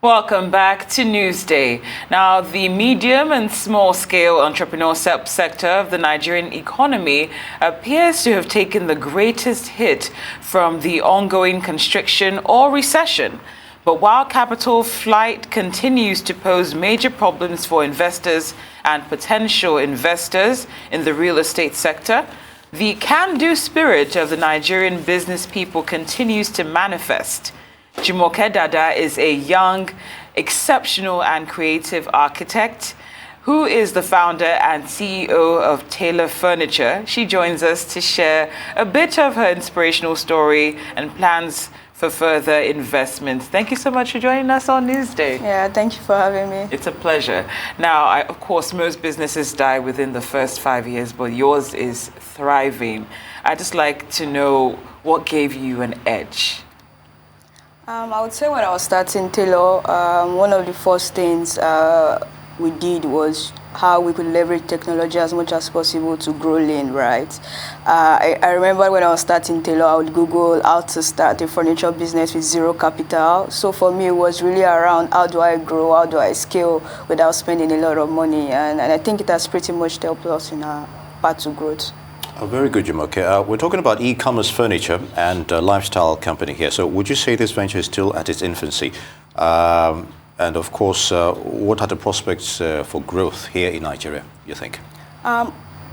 Welcome back to Newsday. Now, the medium and small-scale entrepreneurship sector of the Nigerian economy appears to have taken the greatest hit from the ongoing constriction or recession. But while capital flight continues to pose major problems for investors and potential investors in the real estate sector, the can-do spirit of the Nigerian business people continues to manifest. Jumoke Dada is a young, exceptional and creative architect who is the founder and CEO of Taello Furniture. She joins us to share a bit of her inspirational story and plans for further investments. Thank you so much for joining us on Newsday. Yeah, thank you for having me. It's a pleasure. Now, of course, most businesses die within the first 5 years, but yours is thriving. I'd just like to know what gave you an edge. I would say when I was starting Taello, one of the first things we did was how we could leverage technology as much as possible to grow lean, right? I remember when I was starting Taello, I would Google how to start a furniture business with zero capital. So for me, it was really around how do I grow, how do I scale without spending a lot of money. And I think it has pretty much helped us in our path to growth. Oh, very good, Jumoke. We're talking about e-commerce furniture and lifestyle company here. So would you say this venture is still at its infancy? And of course, what are the prospects for growth here in Nigeria, you think?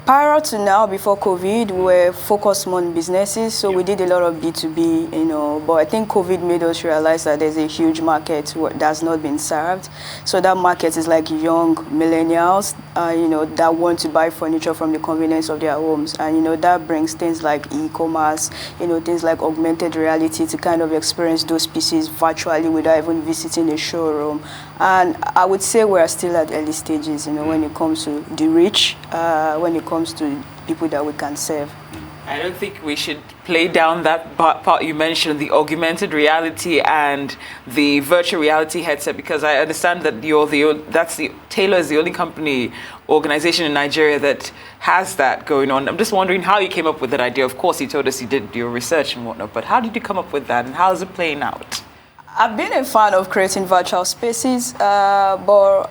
Prior to now, before COVID, we were focused more on businesses, so we did a lot of B2B, but I think COVID made us realize that there's a huge market that's not been served. So that market is like young millennials, that want to buy furniture from the convenience of their homes. And, that brings things like e-commerce, things like augmented reality to kind of experience those pieces virtually without even visiting a showroom. And I would say we're still at early stages, when it comes to the rich, when it comes to people that we can serve. I don't think we should play down that part you mentioned, the augmented reality and the virtual reality headset, because I understand that Taello is the only organization in Nigeria that has that going on. I'm just wondering how you came up with that idea. Of course, you told us you did your research and whatnot, but how did you come up with that and how is it playing out? I've been a fan of creating virtual spaces, but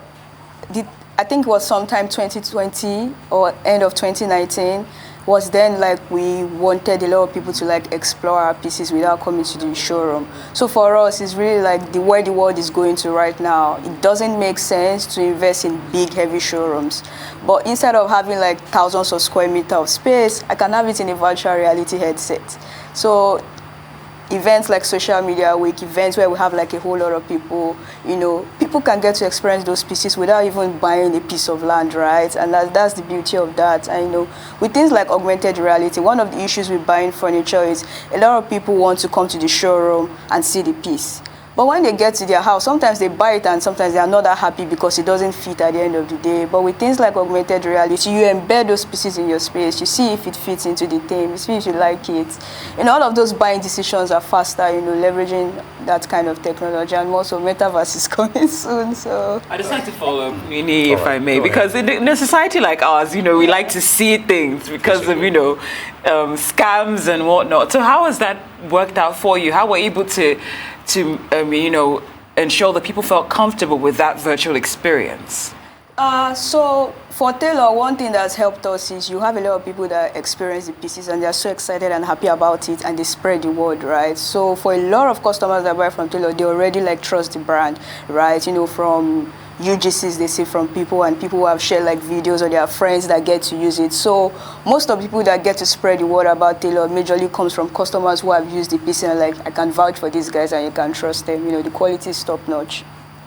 I think it was sometime 2020 or end of 2019 was then we wanted a lot of people to explore our pieces without coming to the showroom. So for us, it's really where the world is going to right now. It doesn't make sense to invest in big, heavy showrooms. But instead of having thousands of square meters of space, I can have it in a virtual reality headset. So events like social media week, events where we have a whole lot of people, people can get to experience those pieces without even buying a piece of land, right? And that's the beauty of that. And with things like augmented reality, one of the issues with buying furniture is a lot of people want to come to the showroom and see the piece. But when they get to their house, sometimes they buy it and sometimes they are not that happy because it doesn't fit at the end of the day. But with things like augmented reality, you embed those pieces in your space. You see if it fits into the theme. You see if you like it. All of those buying decisions are faster, leveraging that kind of technology. And also metaverse is coming soon. So I just like to follow up, Nini, if I may, because in a society like ours, we like to see things because of, scams and whatnot. So how has that worked out for you? How were you able to ensure that people felt comfortable with that virtual experience? So for Taello, one thing that's helped us is you have a lot of people that experience the pieces and they're so excited and happy about it and they spread the word, right? So for a lot of customers that buy from Taello, they already trust the brand, right? From UGCs they see from people and people who have shared videos or their friends that get to use it. So most of the people that get to spread the word about Taello majorly comes from customers who have used the piece and I can vouch for these guys and you can trust them. The quality is top notch.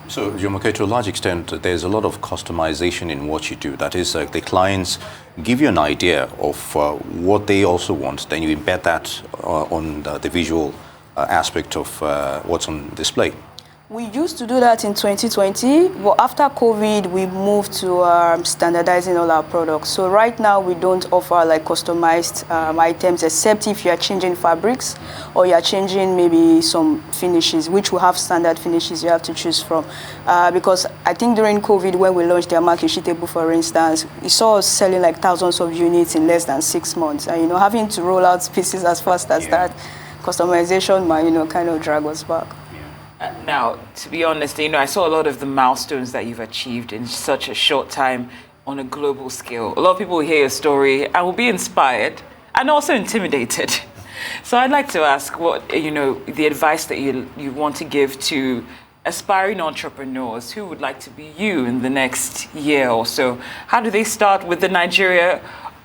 So, Jumoke, to a large extent, there's a lot of customization in what you do. That is, the clients give you an idea of what they also want. Then you embed that on the visual aspect of what's on display. We used to do that in 2020, but after COVID, we moved to standardizing all our products. So right now, we don't offer customized items, except if you are changing fabrics or you are changing maybe some finishes, which will have standard finishes you have to choose from. Because I think during COVID, when we launched the Amaki Sheetable, for instance, we saw us selling thousands of units in less than 6 months. And having to roll out pieces as fast as that, customization might kind of drag us back. Now, to be honest, I saw a lot of the milestones that you've achieved in such a short time on a global scale. A lot of people hear your story and will be inspired and also intimidated. So I'd like to ask what, the advice that you want to give to aspiring entrepreneurs who would like to be you in the next year or so. How do they start with the Nigeria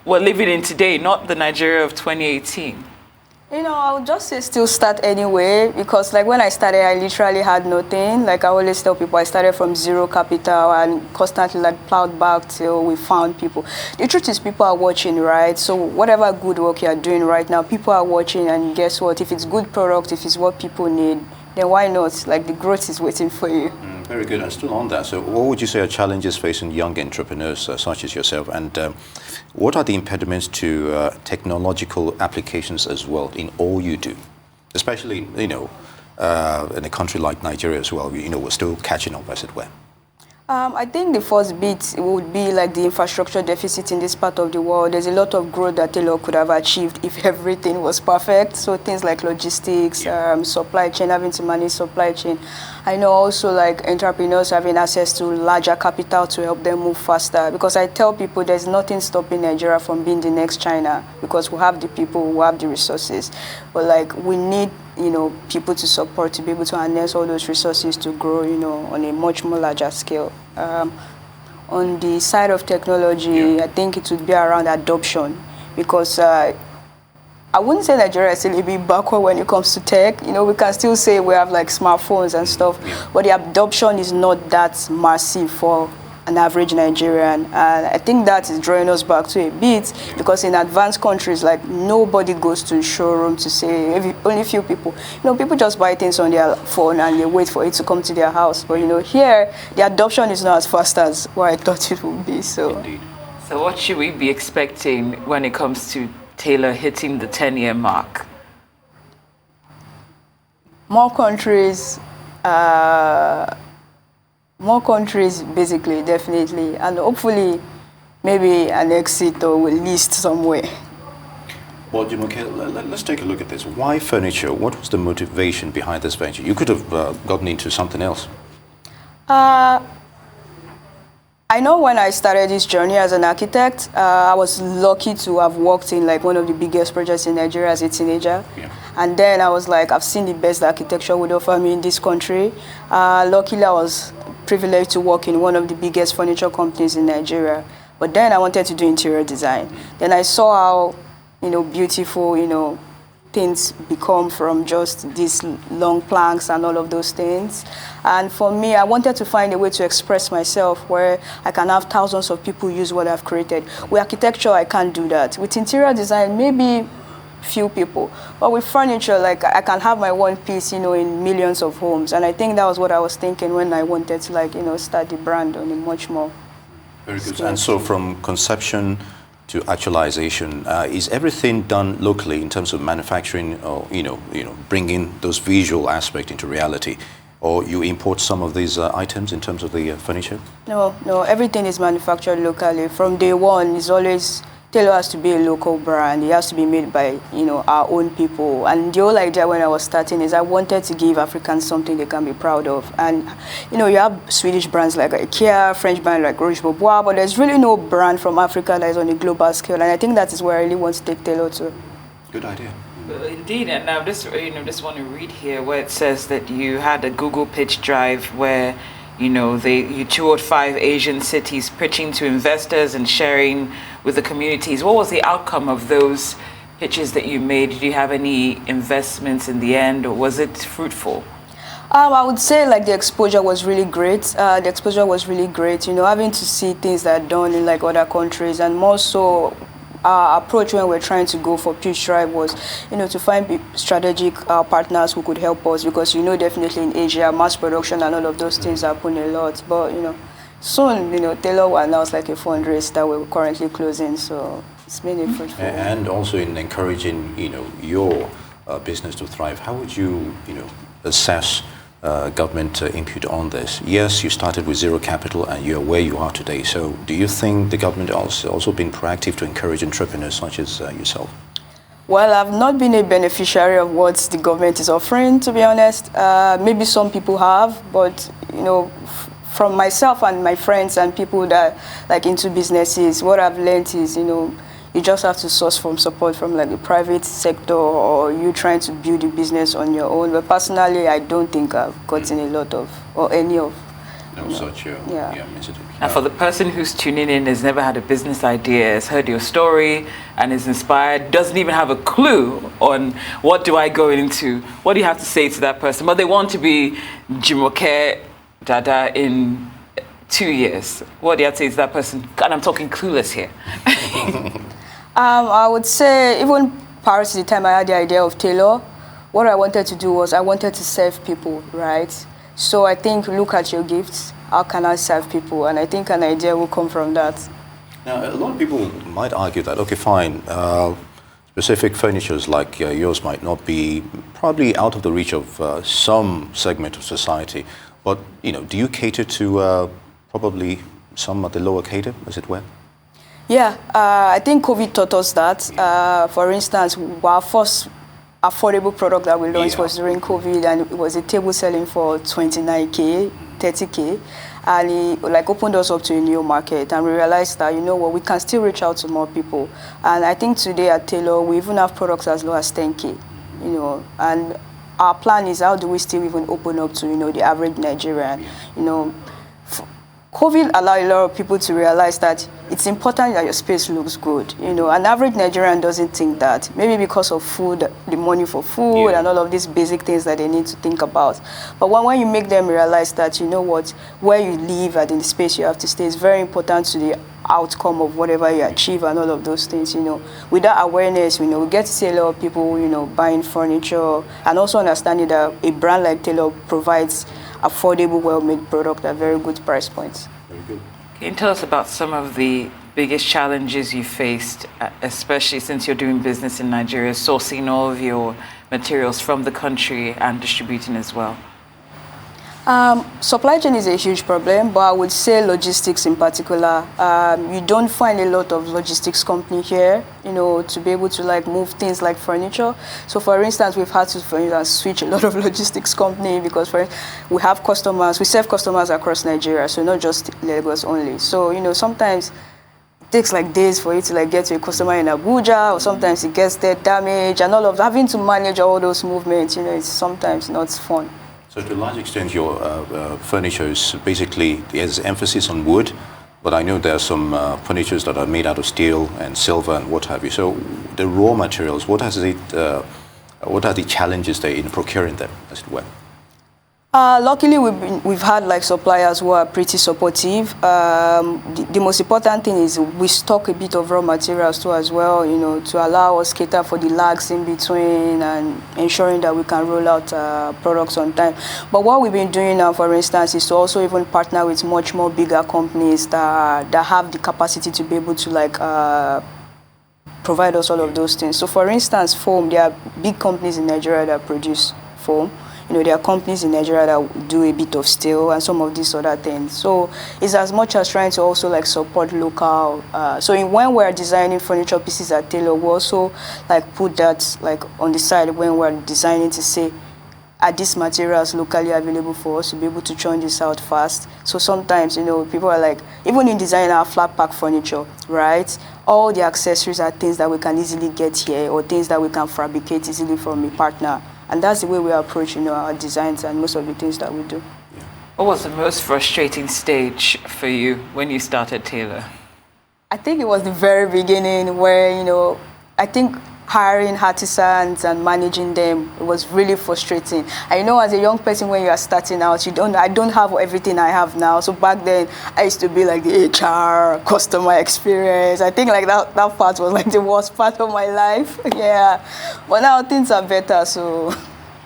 we're living in today, not the Nigeria of 2018? I would just say still start anyway, because like when I started, I literally had nothing. Like I always tell people, I started from zero capital and constantly like plowed back till we found people. The truth is people are watching, right? So whatever good work you're doing right now, people are watching, and guess what? If it's good product, if it's what people need, then why not? Like the growth is waiting for you. Very good. And still on that, so what would you say are challenges facing young entrepreneurs such as yourself? And what are the impediments to technological applications as well in all you do? Especially, in a country like Nigeria as well, we're still catching up, as it were. I think the first bit would be like the infrastructure deficit in this part of the world. There's a lot of growth that Taello could have achieved if everything was perfect. So things like logistics, supply chain, having to manage supply chain. I know also like entrepreneurs having access to larger capital to help them move faster. Because I tell people there's nothing stopping Nigeria from being the next China, because we have the people, we have the resources. But like we need people to support to be able to harness all those resources to grow, on a much more larger scale. On the side of technology, I think it would be around adoption, because I wouldn't say Nigeria is still a bit backward when it comes to tech. We can still say we have like smartphones and stuff, but the adoption is not that massive for an average Nigerian. And I think that is drawing us back to a bit, because in advanced countries, like nobody goes to a showroom to say, only few people. People just buy things on their phone and they wait for it to come to their house. But here, the adoption is not as fast as what I thought it would be. So, Indeed. So what should we be expecting when it comes to Taello hitting the 10-year mark? More countries, basically, definitely. And hopefully, maybe an exit or a list somewhere. Well, Jumoke, let's take a look at this. Why furniture? What was the motivation behind this venture? You could have gotten into something else. I know when I started this journey as an architect, I was lucky to have worked in like one of the biggest projects in Nigeria as a teenager. Yeah. And then I was like, I've seen the best architecture would offer me in this country. Luckily, I was privileged to work in one of the biggest furniture companies in Nigeria. But then I wanted to do interior design. Then I saw how, beautiful, things become from just these long planks and all of those things. And for me, I wanted to find a way to express myself where I can have thousands of people use what I've created. With architecture, I can't do that. With interior design, maybe few people. But with furniture, like I can have my one piece, in millions of homes. And I think that was what I was thinking when I wanted to start the brand on a much more Very good. scale. And so from conception to actualization, is everything done locally in terms of manufacturing, or bringing those visual aspects into reality, or you import some of these items in terms of the furniture? No, everything is manufactured locally. From day one, it's always Taello has to be a local brand. It has to be made by our own people. And the whole idea when I was starting is I wanted to give Africans something they can be proud of. And you have Swedish brands like IKEA, French brand like Roche Bobois, but there's really no brand from Africa that is on a global scale. And I think that is where I really want to take Taello to. Good idea. Indeed, and I just want to read here where it says that you had a Google pitch drive where you toured 5 Asian cities pitching to investors and sharing with the communities. What was the outcome of those pitches that you made? Did you have any investments in the end, or was it fruitful? I would say like the exposure was really great. Having to see things that are done in like other countries, and more so our approach when we're trying to go for pitch drive was, to find strategic partners who could help us, because definitely in Asia, mass production and all of those things happen a lot. But soon, Taello will announce like a fundraise that we're currently closing, so it's been a fruitful. And also in encouraging, your business to thrive, how would you, assess government input on this? Yes, you started with zero capital and you're where you are today. So do you think the government has also been proactive to encourage entrepreneurs such as yourself? Well, I've not been a beneficiary of what the government is offering, to be honest. Maybe some people have, but from myself and my friends and people that like into businesses, what I've learned is, you just have to source from support from like the private sector, or you trying to build a business on your own. But personally, I don't think I've gotten a lot of or any of. Such message. And for the person who's tuning in, has never had a business idea, has heard your story and is inspired, doesn't even have a clue on what do I go into, what do you have to say to that person? But they want to be Jumoke Dada in 2 years. What do you have to say to that person? And I'm talking clueless here. I would say even prior to the time I had the idea of Taello, what I wanted to do was I wanted to serve people, right? So I think look at your gifts. How can I serve people? And I think an idea will come from that. Now, a lot of people might argue that, okay, fine, specific furnitures like yours might not be probably out of the reach of some segment of society. But, do you cater to probably some at the lower cater, as it were? Yeah, I think COVID taught us that. For instance, our first affordable product that we launched was during COVID, and it was a table selling for 29K, 30K, and it opened us up to a new market, and we realized that we can still reach out to more people. And I think today at Taello we even have products as low as 10K, and our plan is how do we still even open up to the average Nigerian. COVID allowed a lot of people to realize that it's important that your space looks good. An average Nigerian doesn't think that. Maybe because of food, the money for food, and all of these basic things that they need to think about. But when you make them realize that, where you live and in the space you have to stay is very important to the outcome of whatever you achieve and all of those things, With that awareness, we get to see a lot of people, buying furniture, and also understanding that a brand like Taello provides affordable, well-made product at very good price points. Very good. Can you tell us about some of the biggest challenges you faced, especially since you're doing business in Nigeria, sourcing all of your materials from the country and distributing as well? Supply chain is a huge problem, but I would say logistics in particular. You don't find a lot of logistics company here, to be able to move things like furniture. So for instance, we've had to, switch a lot of logistics company because we have customers, we serve customers across Nigeria, so not just Lagos only. So, sometimes it takes days for you to get to a customer in Abuja, or sometimes it gets there damaged, and all of having to manage all those movements, it's sometimes not fun. So to a large extent, your furniture is basically, there's emphasis on wood, but I know there are some furnitures that are made out of steel and silver and what have you. So the raw materials, what are the challenges there in procuring them, as it were? Luckily, we've had suppliers who are pretty supportive. The most important thing is we stock a bit of raw materials too as well, to allow us cater for the lags in between and ensuring that we can roll out products on time. But what we've been doing now, for instance, is to also even partner with much more bigger companies that have the capacity to be able to provide us all of those things. So for instance, foam, there are big companies in Nigeria that produce foam. There are companies in Nigeria that do a bit of steel and some of these other things. So it's as much as trying to also support local. So when we're designing furniture pieces at Taello, we also put that on the side when we're designing to say, are these materials locally available for us to be able to churn this out fast? So sometimes, people are even in designing our flat pack furniture, right? All the accessories are things that we can easily get here or things that we can fabricate easily from a partner. And that's the way we approach, our designs and most of the things that we do. What was the most frustrating stage for you when you started Taello? I think it was the very beginning where, I think hiring artisans and managing them, it was really frustrating. I know as a young person, when you are starting out, I don't have everything I have now. So back then, I used to be the HR, customer experience. I think that part was the worst part of my life. Yeah. But now things are better, so.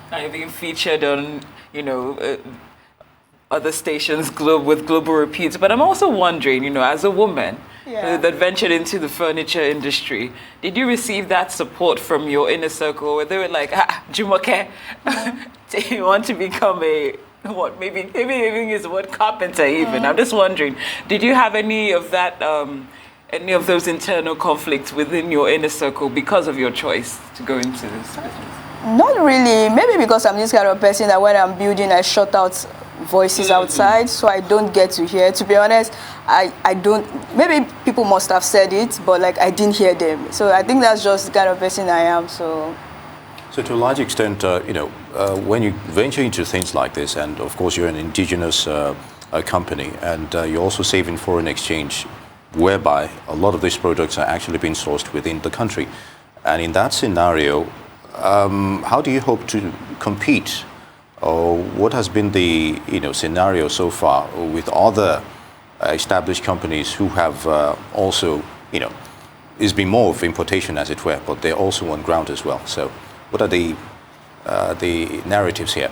Now you're being featured on, other stations with global repeats. But I'm also wondering, as a woman, that ventured into the furniture industry, did you receive that support from your inner circle where they were Jumoke, do you want to become maybe use the word carpenter even? I'm just wondering, did you have any of that any of those internal conflicts within your inner circle because of your choice to go into this business? Not really. Maybe because I'm this kind of person that when I'm building, I shut out voices outside, so I don't get to hear. To be honest, I don't. Maybe people must have said it, but like I didn't hear them. So I think that's just the kind of person I am. So to a large extent, when you venture into things like this, and of course you're an indigenous company, and you're also saving foreign exchange, whereby a lot of these products are actually being sourced within the country. And in that scenario, how do you hope to compete? Or what has been the scenario so far with other established companies who have also, it's been more of importation as it were, but they're also on ground as well. So what are the narratives here?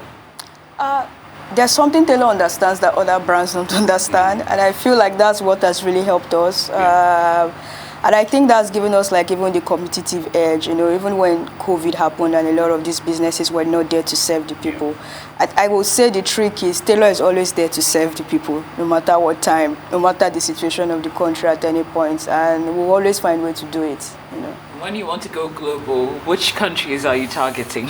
There's something Taello understands that other brands don't understand, and I feel like that's what has really helped us. And I think that's given us like even the competitive edge, even when COVID happened and a lot of these businesses were not there to serve the people. I will say the trick is Taello is always there to serve the people, no matter what time, no matter the situation of the country at any point, and we'll always find a way to do it. When you want to go global, which countries are you targeting?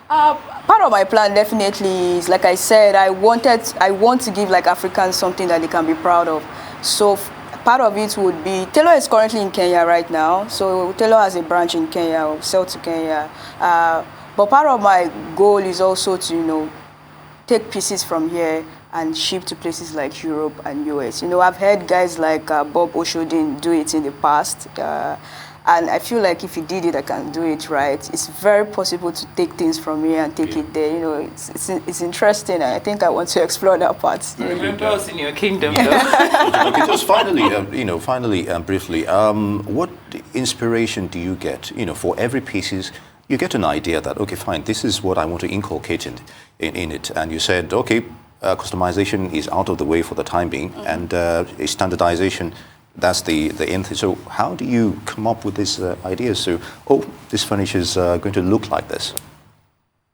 Part of my plan definitely is, like I said, I want to give like Africans something that they can be proud of. So part of it would be, Taello is currently in Kenya right now, so Taello has a branch in Kenya, we'll sell to Kenya. But part of my goal is also to, take pieces from here and ship to places like Europe and US. I've heard guys like Bob Oshodin do it in the past. And I feel like if he did it, I can do it right. It's very possible to take things from here and take it there. It's interesting, and I think I want to explore that part. Remember us in your kingdom, though. Okay, just finally, briefly, what inspiration do you get? For every pieces, you get an idea that, okay, fine, this is what I want to inculcate in it. And you said, okay, customization is out of the way for the time being, and standardization, that's the end. So how do you come up with this idea? So, this furniture is going to look like this.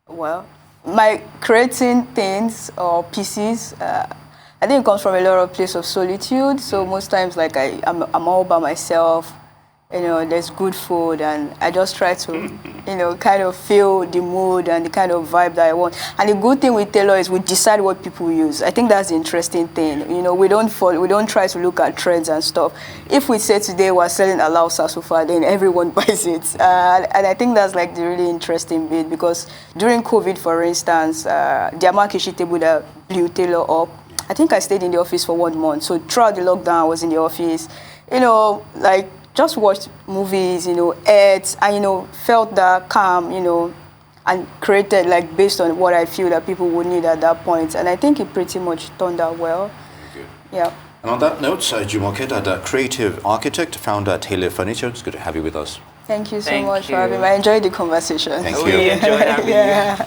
Well, my creating things or pieces, I think it comes from a lot of place of solitude. So most times, like I'm all by myself. There's good food, and I just try to, kind of feel the mood and the kind of vibe that I want. And the good thing with Taello is we decide what people use. I think that's the interesting thing. We don't try to look at trends and stuff. If we say today we're selling a Lausa sofa, then everyone buys it. And I think that's like the really interesting bit, because during COVID, for instance, the Amakishi table that blew Taello up, I think I stayed in the office for 1 month. So throughout the lockdown, I was in the office, just watched movies, ate, and, felt that calm, and created, like, based on what I feel that people would need at that point. And I think it pretty much turned out well. Very good. Yeah. And on that note, Jumoke Dada, creative architect, founder at Taello Furniture. It's good to have you with us. Thank you so much for having me. I enjoyed the conversation. Thank you. We enjoyed having you.